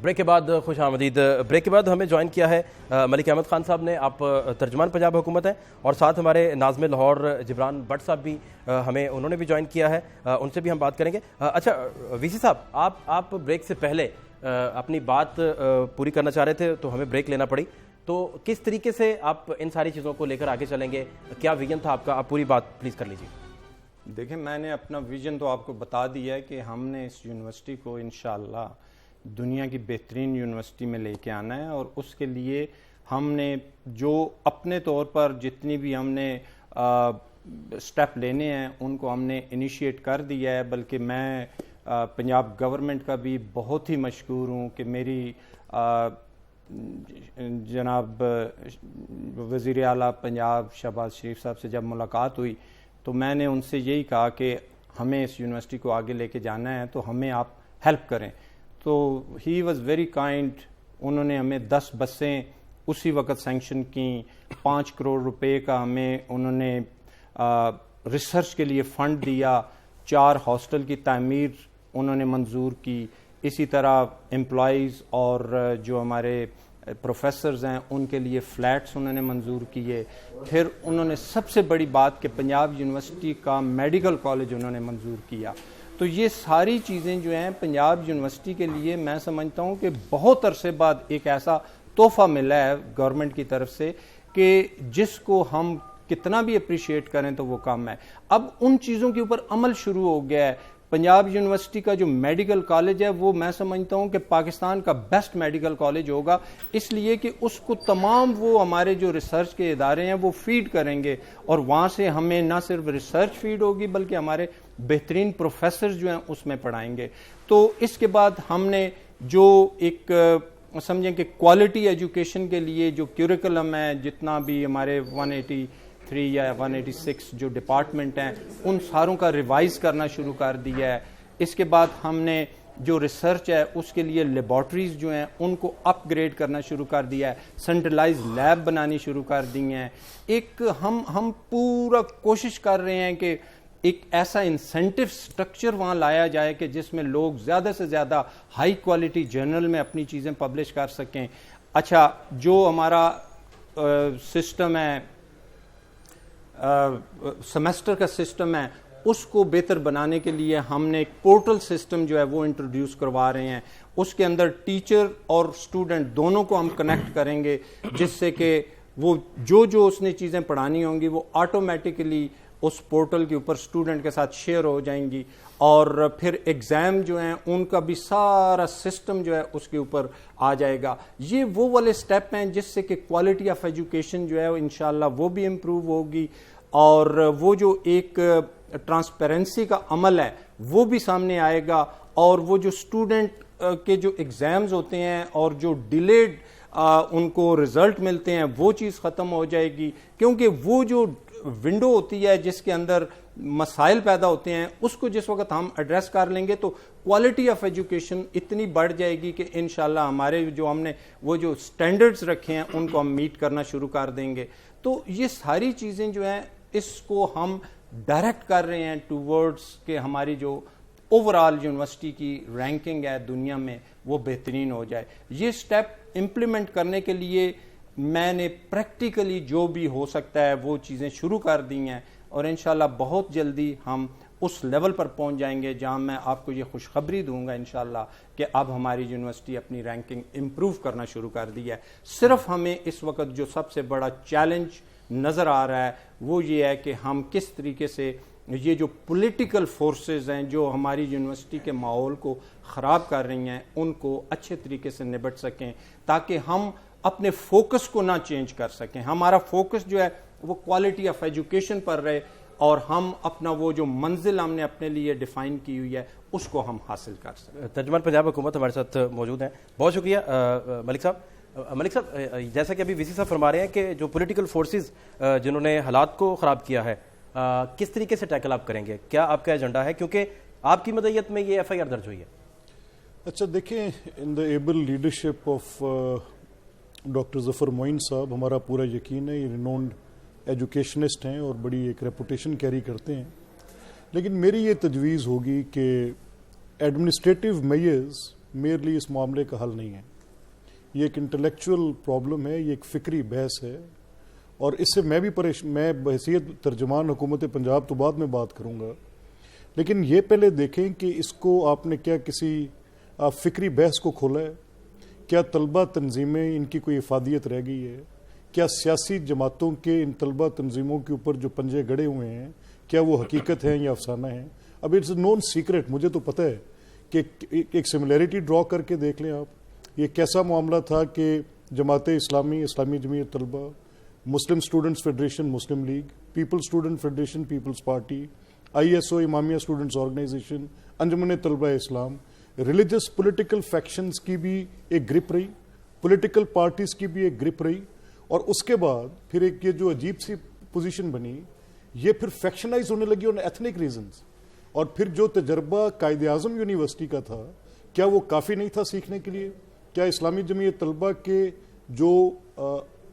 Break کے بعد خوش آمدید. بریک کے بعد ہمیں جوائن کیا ہے ملک احمد خان صاحب نے. آپ ترجمان پنجاب حکومت ہیں, اور ساتھ ہمارے ناظم لاہور جبران بٹ صاحب بھی ہمیں انہوں نے بھی جوائن کیا ہے, ان سے بھی ہم بات کریں گے. اچھا وی سی صاحب, آپ بریک سے پہلے اپنی بات پوری کرنا چاہ رہے تھے تو ہمیں بریک لینا پڑی, تو کس طریقے سے آپ ان ساری چیزوں کو لے کر آگے چلیں گے, کیا ویژن تھا آپ کا؟ آپ پوری بات پلیز کر لیجیے. دیکھیں, میں نے اپنا ویژن تو آپ کو بتا دیا ہے کہ ہم نے اس یونیورسٹی کو انشاءاللہ دنیا کی بہترین یونیورسٹی میں لے کے آنا ہے, اور اس کے لیے ہم نے جو اپنے طور پر جتنی بھی ہم نے سٹیپ لینے ہیں ان کو ہم نے انیشیٹ کر دیا ہے. بلکہ میں پنجاب گورنمنٹ کا بھی بہت ہی مشکور ہوں کہ میری جناب وزیر اعلیٰ پنجاب شہباز شریف صاحب سے جب ملاقات ہوئی تو میں نے ان سے یہی کہا کہ ہمیں اس یونیورسٹی کو آگے لے کے جانا ہے تو ہمیں آپ ہیلپ کریں. تو ہی واز ویری کائنڈ. انہوں نے ہمیں 10 بسیں اسی وقت سینکشن کی, 5 کروڑ روپے کا ہمیں انہوں نے ریسرچ کے لیے فنڈ دیا, 4 ہاسٹل کی تعمیر انہوں نے منظور کی, اسی طرح امپلائیز اور جو ہمارے پروفیسرز ہیں ان کے لیے فلیٹس انہوں نے منظور کیے. پھر انہوں نے سب سے بڑی بات کہ پنجاب یونیورسٹی کا میڈیکل کالج انہوں نے منظور کیا. تو یہ ساری چیزیں جو ہیں پنجاب یونیورسٹی کے لیے میں سمجھتا ہوں کہ بہت عرصے بعد ایک ایسا تحفہ ملا ہے گورنمنٹ کی طرف سے کہ جس کو ہم کتنا بھی اپریشیٹ کریں تو وہ کم ہے. اب ان چیزوں کے اوپر عمل شروع ہو گیا ہے. پنجاب یونیورسٹی کا جو میڈیکل کالج ہے وہ میں سمجھتا ہوں کہ پاکستان کا بیسٹ میڈیکل کالج ہوگا, اس لیے کہ اس کو تمام وہ ہمارے جو ریسرچ کے ادارے ہیں وہ فیڈ کریں گے, اور وہاں سے ہمیں نہ صرف ریسرچ فیڈ ہوگی بلکہ ہمارے بہترین پروفیسر جو ہیں اس میں پڑھائیں گے. تو اس کے بعد ہم نے جو ایک سمجھیں کہ کوالٹی ایجوکیشن کے لیے جو کیوریکلم ہے, جتنا بھی ہمارے 183 یا 186 جو ڈپارٹمنٹ ہیں ان ساروں کا ریوائز کرنا شروع کر دیا ہے. اس کے بعد ہم نے جو ریسرچ ہے اس کے لیے لیبارٹریز جو ہیں ان کو اپ گریڈ کرنا شروع کر دیا ہے, سینٹرلائز لیب بنانی شروع کر دی ہیں. ایک ہم پورا کوشش کر رہے ہیں کہ ایک ایسا انسینٹو سٹرکچر وہاں لایا جائے کہ جس میں لوگ زیادہ سے زیادہ ہائی کوالٹی جرنل میں اپنی چیزیں پبلش کر سکیں. اچھا, جو ہمارا سسٹم ہے, سیمسٹر کا سسٹم ہے, اس کو بہتر بنانے کے لیے ہم نے ایک پورٹل سسٹم جو ہے وہ انٹروڈیوس کروا رہے ہیں. اس کے اندر ٹیچر اور اسٹوڈنٹ دونوں کو ہم کنیکٹ کریں گے, جس سے کہ وہ جو اس نے چیزیں پڑھانی ہوں گی وہ آٹومیٹکلی اس پورٹل کے اوپر اسٹوڈنٹ کے ساتھ شیئر ہو جائیں گی. اور پھر ایگزام جو ہیں ان کا بھی سارا سسٹم جو ہے اس کے اوپر آ جائے گا. یہ وہ والے سٹیپ ہیں جس سے کہ کوالٹی آف ایجوکیشن جو ہے انشاءاللہ وہ بھی امپروو ہوگی, اور وہ جو ایک ٹرانسپیرنسی کا عمل ہے وہ بھی سامنے آئے گا, اور وہ جو اسٹوڈنٹ کے جو ایگزامز ہوتے ہیں اور جو ڈیلیڈ ان کو رزلٹ ملتے ہیں وہ چیز ختم ہو جائے گی, کیونکہ وہ جو ونڈو ہوتی ہے جس کے اندر مسائل پیدا ہوتے ہیں اس کو جس وقت ہم ایڈریس کر لیں گے تو کوالٹی آف ایجوکیشن اتنی بڑھ جائے گی کہ انشاءاللہ ہمارے جو ہم نے وہ جو سٹینڈرڈز رکھے ہیں ان کو ہم میٹ کرنا شروع کر دیں گے. تو یہ ساری چیزیں جو ہیں اس کو ہم ڈائریکٹ کر رہے ہیں ٹوورڈز کہ ہماری جو اوور آل یونیورسٹی کی رینکنگ ہے دنیا میں وہ بہترین ہو جائے. یہ سٹیپ امپلیمنٹ کرنے کے لیے میں نے پریکٹیکلی جو بھی ہو سکتا ہے وہ چیزیں شروع کر دی ہیں, اور انشاءاللہ بہت جلدی ہم اس لیول پر پہنچ جائیں گے جہاں میں آپ کو یہ خوشخبری دوں گا انشاءاللہ کہ اب ہماری یونیورسٹی اپنی رینکنگ امپروو کرنا شروع کر دی ہے. صرف ہمیں اس وقت جو سب سے بڑا چیلنج نظر آ رہا ہے وہ یہ ہے کہ ہم کس طریقے سے یہ جو پولیٹیکل فورسز ہیں جو ہماری یونیورسٹی کے ماحول کو خراب کر رہی ہیں ان کو اچھے طریقے سے نبٹ سکیں, تاکہ ہم اپنے فوکس کو نہ چینج کر سکیں. ہمارا فوکس جو ہے وہ کوالٹی آف ایجوکیشن پر رہے, اور ہم اپنا وہ جو منزل ہم نے اپنے لیے ڈیفائن کی ہوئی ہے اس کو ہم حاصل کر سکیں. ترجمان پنجاب حکومت ہمارے ساتھ موجود ہیں, بہت شکریہ ملک صاحب. ملک صاحب, جیسا کہ ابھی وی سی صاحب فرما رہے ہیں کہ جو پولیٹیکل فورسز جنہوں نے حالات کو خراب کیا ہے کس طریقے سے ٹیکل آپ کریں گے, کیا آپ کا ایجنڈا ہے, کیونکہ آپ کی مدعیت میں یہ ایف آئی آر درج ہوئی ہے؟ اچھا دیکھیں, ان دا ایبل لیڈرشپ آف ڈاکٹر ظفر معین صاحب ہمارا پورا یقین ہے, یہ رینونڈ ایجوکیشنسٹ ہیں اور بڑی ایک ریپوٹیشن کیری کرتے ہیں. لیکن میری یہ تجویز ہوگی کہ ایڈمنسٹریٹو میئرز میرلی اس معاملے کا حل نہیں ہے. یہ ایک انٹلیکچوئل پرابلم ہے, یہ ایک فکری بحث ہے, اور اس سے میں بحیثیت ترجمان حکومت پنجاب تو بعد میں بات کروں گا, لیکن یہ پہلے دیکھیں کہ اس کو آپ نے کیا کسی فکری بحث کو کھولا ہے؟ کیا طلبہ تنظیمیں ان کی کوئی افادیت رہ گئی ہے؟ کیا سیاسی جماعتوں کے ان طلبہ تنظیموں کے اوپر جو پنجے گڑے ہوئے ہیں کیا وہ حقیقت ہیں یا افسانہ ہیں؟ اب اٹس اے نون سیکرٹ, مجھے تو پتہ ہے کہ ایک سملیرٹی ڈرا کر کے دیکھ لیں آپ. یہ کیسا معاملہ تھا کہ Jamaat Islami, Islami Jamiat Talaba, Muslim Students Federation Muslim League, Peoples Student Federation Peoples Party, ISO Imamia Students Organisation, Anjuman Talaba Islam, religious political factions کی بھی ایک گرپ رہی, پولیٹیکل پارٹیز کی بھی ایک گرپ رہی, اور اس کے بعد پھر ایک یہ جو عجیب سی پوزیشن بنی, یہ پھر فیکشنائز ہونے لگی آن ایتھنک ریزنز. اور پھر جو تجربہ قائد اعظم یونیورسٹی کا تھا, کیا وہ کافی نہیں تھا سیکھنے کے لیے؟ کیا اسلامی جمعیت طلبہ کے جو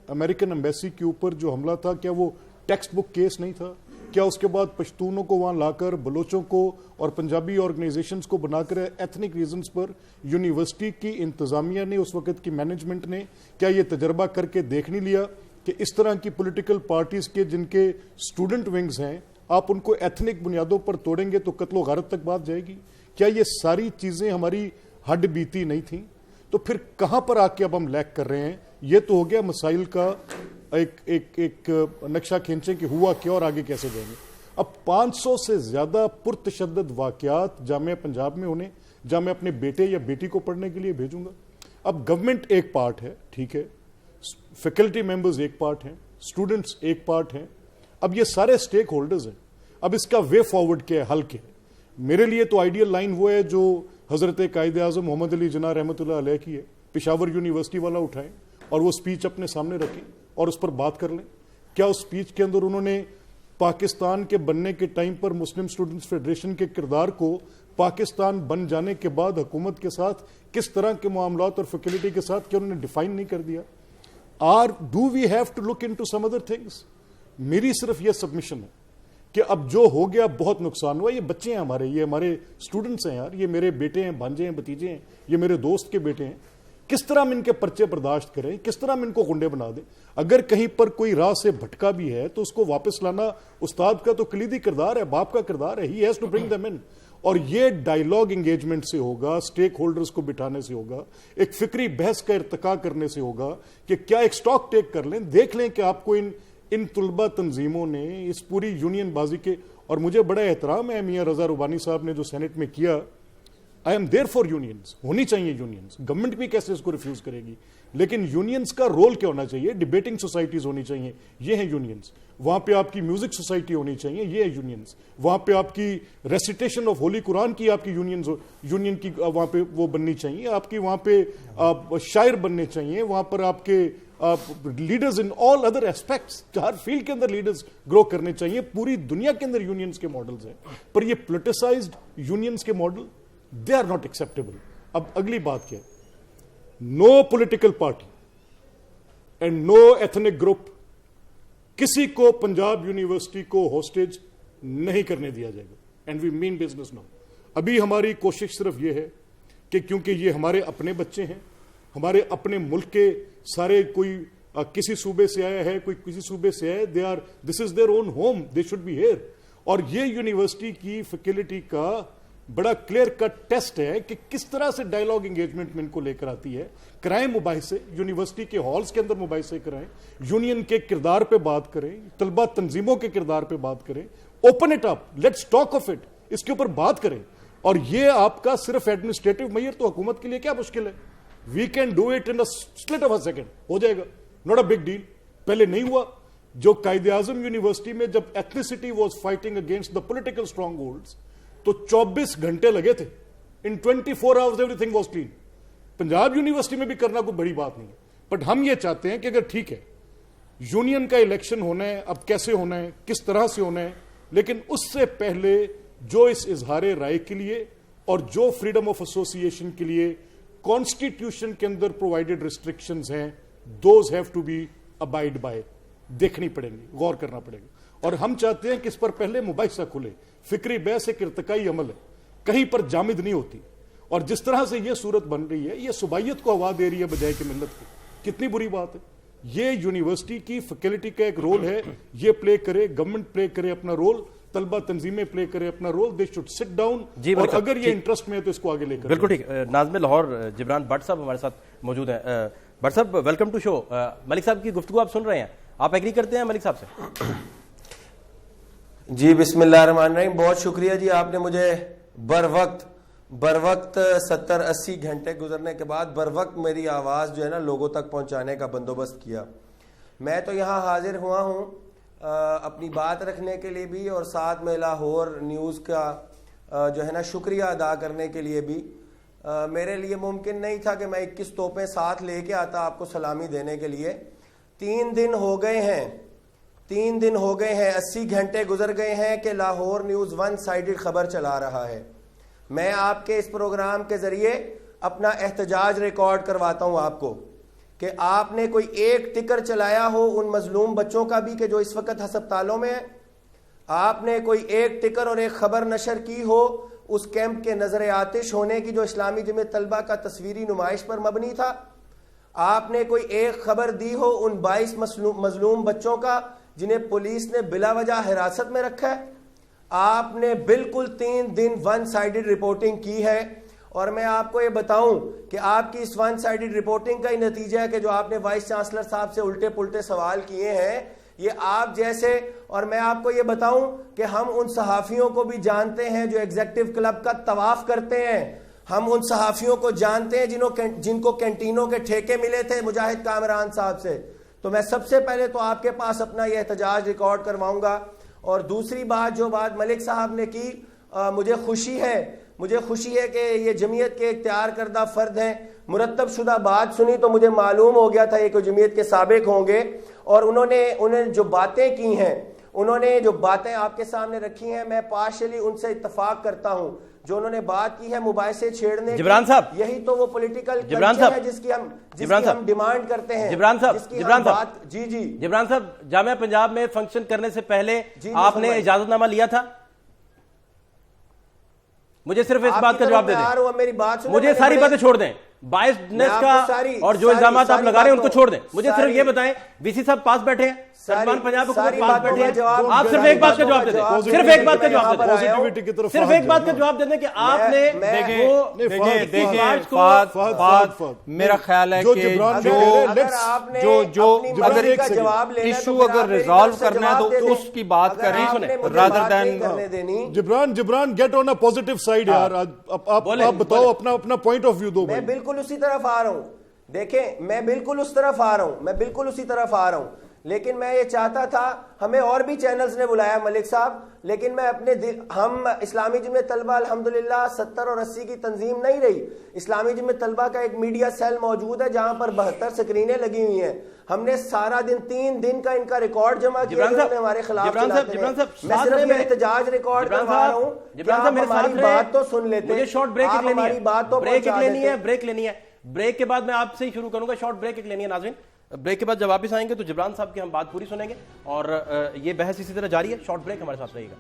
امریکن ایمبیسی کے اوپر جو حملہ تھا, کیا وہ ٹیکسٹ بک کیس نہیں تھا؟ کیا اس کے بعد پشتونوں کو وہاں لا کر, بلوچوں کو اور پنجابی آرگنائزیشنز کو بنا کر ایتھنک ریزنز پر یونیورسٹی کی انتظامیہ نے, اس وقت کی مینجمنٹ نے, کیا یہ تجربہ کر کے دیکھ نہیں لیا کہ اس طرح کی پولیٹیکل پارٹیز کے جن کے اسٹوڈنٹ ونگز ہیں, آپ ان کو ایتھنک بنیادوں پر توڑیں گے تو قتل و غارت تک بات جائے گی؟ کیا یہ ساری چیزیں ہماری ہڈ بیتی نہیں تھیں؟ تو پھر کہاں پر آ کے اب ہم لیک کر رہے ہیں؟ یہ تو ہو گیا مسائل کا ایک نقشہ کھینچیں کہ ہوا کیا اور آگے کیسے جائیں گے. اب 500 سے زیادہ پرتشدد واقعات جامعہ پنجاب میں ہونے, جہاں میں اپنے بیٹے یا بیٹی کو پڑھنے کے لیے بھیجوں گا. اب گورنمنٹ ایک پارٹ ہے, ٹھیک ہے, فیکلٹی ممبرز ایک پارٹ ہیں, اسٹوڈنٹس ایک پارٹ ہیں, اب یہ سارے سٹیک ہولڈرز ہیں. اب اس کا وے فارورڈ کیا ہے, حل کیا ہے؟ میرے لیے تو آئیڈیل لائن وہ ہے جو حضرت قائد اعظم محمد علی جناح رحمۃ اللہ علیہ کی ہے. پشاور یونیورسٹی والا اٹھائیں اور وہ سپیچ اپنے سامنے رکھیں اور اس پر بات کر لیں. کیا اس سپیچ کے اندر انہوں نے پاکستان کے بننے کے ٹائم پر مسلم اسٹوڈنٹس فیڈریشن کے کردار کو پاکستان بن جانے کے بعد حکومت کے ساتھ کس طرح کے معاملات اور فیکلٹی کے ساتھ کیا انہوں نے ڈیفائن نہیں کر دیا؟ Do we have to look into some other things? میری صرف یہ سبمشن ہے کہ اب جو ہو گیا بہت نقصان ہوا. یہ بچے ہیں ہمارے, یہ ہمارے اسٹوڈنٹس ہیں یار, یہ میرے بیٹے ہیں, بھانجے ہیں, بھتیجے ہیں, یہ میرے دوست کے بیٹے ہیں. کس طرح ہم ان کے پرچے برداشت کریں, کس طرح ہم ان کو گنڈے بنا دیں؟ اگر کہیں پر کوئی راہ سے بھٹکا بھی ہے تو اس کو واپس لانا استاد کا تو کلیدی کردار ہے, باپ کا کردار ہے. He has to bring them in. اور یہ ڈائیلاگ انگیجمنٹ سے ہوگا, سٹیک ہولڈرز کو بٹھانے سے ہوگا, ایک فکری بحث کا ارتقا کرنے سے ہوگا کہ کیا ایک سٹاک ٹیک کر لیں, دیکھ لیں کہ آپ کو ان طلبہ تنظیموں نے اس پوری یونین بازی کے, اور مجھے بڑا احترام ہے میاں رضا ربانی صاحب نے جو سینٹ میں کیا. I am there for unions, ہونی چاہیے یونینز, گورنمنٹ بھی کیسے اس کو ریفیوز کرے گی, لیکن یونینز کا رول کیا ہونا چاہیے؟ ڈیبیٹنگ سوسائٹیز ہونی چاہیے, یہ ہیں یونینز. وہاں پہ آپ کی میوزک سوسائٹی ہونی چاہیے, یہ ہے یونینز. وہاں پہ آپ کی ریسیٹیشن آف ہولی قرآن کی آپ کی یونین کی وہاں پہ وہ بننی چاہیے, آپ کی وہاں پہ شاعر بننے چاہیے, وہاں پر آپ کے leaders in all other aspects, Hare field کے اندر لیڈرز گرو کرنے چاہیے. پوری دنیا کے اندر یونینز کے ماڈلز ہیں, پر یہ پولیٹیسائزڈ یونینز کے model they are not acceptable. اب اگلی بات کیا ہے؟ no political party and no ethnic group کسی کو پنجاب یونیورسٹی کو ہوسٹیج نہیں کرنے دیا جائے گا, and we mean business now. ابھی ہماری کوشش صرف یہ ہے کہ کیونکہ یہ ہمارے اپنے بچے ہیں, ہمارے اپنے ملک کے سارے, کوئی کسی صوبے سے آیا ہے, کوئی کسی صوبے سے آیا, this is their own home, they should be here. اور یہ یونیورسٹی کی فیکلٹی کا بڑا کلیئر کٹ ٹیسٹ ہے کہ کس طرح سے ڈائیلاگ انگیجمنٹ میں ان کو لے کر آتی ہے. کرائیں مباحثے, یونیورسٹی کے ہالز کے اندر مباحثے کرائیں, یونین کے کردار پہ بات کریں, طلبہ تنظیموں کے کردار پہ بات کریں, open it up, let's talk of it, اس کے اوپر بات کریں. اور یہ آپ کا صرف ایڈمنسٹریٹو میئر تو حکومت کے لیے کیا مشکل ہے, we can do it in split of a second, ہو جائے گا, ناٹ اے بگ ڈیل. پہلے نہیں ہوا. جو قائد اعظم یونیورسٹی میں جب ethnicity was fighting against the political strongholds تو 24 گھنٹے لگے تھے. In 24 hours everything was clean. Punjab university میں بھی کرنا کوئی بڑی بات نہیں ہے, بٹ ہم یہ چاہتے ہیں کہ اگر ٹھیک ہے یونین کا الیکشن ہونا ہے, اب کیسے ہونا ہے, کس طرح سے ہونا ہے, لیکن اس سے پہلے جو اس اظہار رائے کے لیے اور جو فریڈم آف ایسوسیشن کے لیے کانسٹیٹیوشن کے اندر پرووائڈڈ ریسٹرکشنز ہیں, those have to be abide by, دیکھنی پڑیں گی, غور کرنا پڑے گا. اور ہم چاہتے ہیں کہ اس پر پہلے مباحثہ کھلے. فکری بحث ایک ارتقائی عمل ہے, کہیں پر جامد نہیں ہوتی. اور جس طرح سے یہ صورت بن رہی ہے یہ صوبائیت کو ہوا دے رہی ہے بجائے کہ ملت کو. کتنی بری بات ہے. یہ یونیورسٹی کی فیکلٹی کا ایک رول ہے, یہ پلے کرے, گورنمنٹ پلے کرے اپنا رول, طلبہ تنظیمیں پلے کرے اپنا role. They should sit down, اور اگر یہ انٹرسٹ میں ہے تو اس کو آگے لے کر. بالکل ٹھیک. ناظم لاہور جبران بٹ صاحب ہمارے ساتھ موجود ہیں. بٹ صاحب ویلکم ٹو شو. ملک صاحب کی گفتگو آپ سن رہے ہیں, آپ ایگری کرتے ہیں ملک صاحب سے؟ جی بسم اللہ الرحمن الرحیم. بہت شکریہ جی, آپ نے مجھے بروقت 70-80 گھنٹے گزرنے کے بعد بروقت میری آواز جو ہے نا لوگوں تک پہنچانے کا بندوبست کیا. میں تو یہاں حاضر ہوا ہوں اپنی بات رکھنے کے لیے بھی, اور ساتھ میں لاہور نیوز کا جو ہے نا شکریہ ادا کرنے کے لیے بھی. میرے لیے ممکن نہیں تھا کہ میں 21 توپیں ساتھ لے کے آتا آپ کو سلامی دینے کے لیے. 3 دن ہو گئے ہیں 80 گھنٹے گزر گئے ہیں کہ لاہور نیوز ون سائیڈڈ خبر چلا رہا ہے. میں آپ کے اس پروگرام کے ذریعے اپنا احتجاج ریکارڈ کرواتا ہوں آپ کو کہ آپ نے کوئی ایک ٹکر چلایا ہو ان مظلوم بچوں کا بھی کہ جو اس وقت ہسپتالوں میں ہیں. آپ نے کوئی ایک ٹکر اور ایک خبر نشر کی ہو اس کیمپ کے نظر آتش ہونے کی جو اسلامی جمعیت طلبہ کا تصویری نمائش پر مبنی تھا. آپ نے کوئی ایک خبر دی ہو ان 22 مظلوم بچوں کا جنہیں پولیس نے بلا وجہ حراست میں رکھا ہے. آپ نے بالکل 3 دن ون سائیڈڈ رپورٹنگ کی ہے, اور میں آپ کو یہ بتاؤں کہ آپ کی اس ون سائیڈڈ رپورٹنگ کا ہی نتیجہ ہے کہ جو آپ نے وائس چانسلر صاحب سے الٹے پلٹے سوال کیے ہیں یہ آپ جیسے, اور میں آپ کو یہ بتاؤں کہ ہم ان صحافیوں کو بھی جانتے ہیں جو ایگزیکٹو کلب کا طواف کرتے ہیں. ہم ان صحافیوں کو جانتے ہیں جن کو کینٹینوں کے ٹھیکے ملے تھے مجاہد کامران صاحب سے. تو میں سب سے پہلے تو آپ کے پاس اپنا یہ احتجاج ریکارڈ کرواؤں گا. اور دوسری بات جو بات ملک صاحب نے کی, مجھے خوشی ہے کہ یہ جمعیت کے اختیار کردہ فرد ہیں. مرتب شدہ بات سنی تو مجھے معلوم ہو گیا تھا یہ کہ جمعیت کے سابق ہوں گے, اور انہیں جو باتیں کی ہیں, انہوں نے جو باتیں آپ کے سامنے رکھی ہیں, میں پارشلی ان سے اتفاق کرتا ہوں. جو انہوں نے بات کی ہے مباحثے چھیڑنے کی, جبران صاحب, یہی تو وہ پولیٹیکل کلچر ہے جس کی ہم ڈیمانڈ کرتے ہیں. جبران صاحب, جی جبران صاحب, جامعہ پنجاب میں فنکشن کرنے سے پہلے آپ نے اجازت نامہ لیا تھا؟ مجھے صرف اس بات کا جواب دے دیں. مجھے ساری باتیں چھوڑ دیں, بائسڈنس کا اور جو الزامات آپ لگا رہے ہیں ان کو چھوڑ دیں. مجھے صرف یہ بتائیں, وی سی صاحب پاس بیٹھے ہیں, ترجمان پنجاب حکومت پاس بیٹھے ہیں, آپ صرف ایک بات کا جواب دے دیں, صرف ایک بات کا جواب دے دیں کہ آپ نے میرا خیال ہے کہ جو اگر ایشو اگر ریزالو کرنا ہے تو اس کی بات کریں rather than. Jibran get on a positive side یار, آپ بتاؤ اپنا پوائنٹ آف ویو دو. میں بالکل اسی طرف آ رہا ہوں, دیکھیں میں بالکل اسی طرف آ رہا ہوں, لیکن میں یہ چاہتا تھا, ہمیں اور بھی چینلز نے بلایا ملک صاحب, لیکن میں اپنے ہم اسلامی جمعیت طلبہ الحمدللہ 70 اور 80 کی تنظیم نہیں رہی. اسلامی جمعیت طلبہ کا ایک میڈیا سیل موجود ہے جہاں پر 72 سکرینیں لگی ہوئی ہیں. ہم نے سارا دن 3 دن کا ان کا ریکارڈ جمع کیا جنہوں نے ہمارے خلاف چلاتے ہیں. میں صرف یہ احتجاج ریکارڈ کروا رہا ہوں کہ آپ ہماری بات تو سن لیتے. مجھے شارٹ بریک لینی ہے. بریک کے بعد میں آپ سے ہی شروع کروں گا. شارٹ بریک لینی ہے ناظرین. بریک کے بعد جب واپس آئیں گے تو جبران صاحب کی ہم بات پوری سنیں گے, اور یہ بحث اسی طرح جاری ہے. شارٹ بریک, ہمارے ساتھ رہیے گا.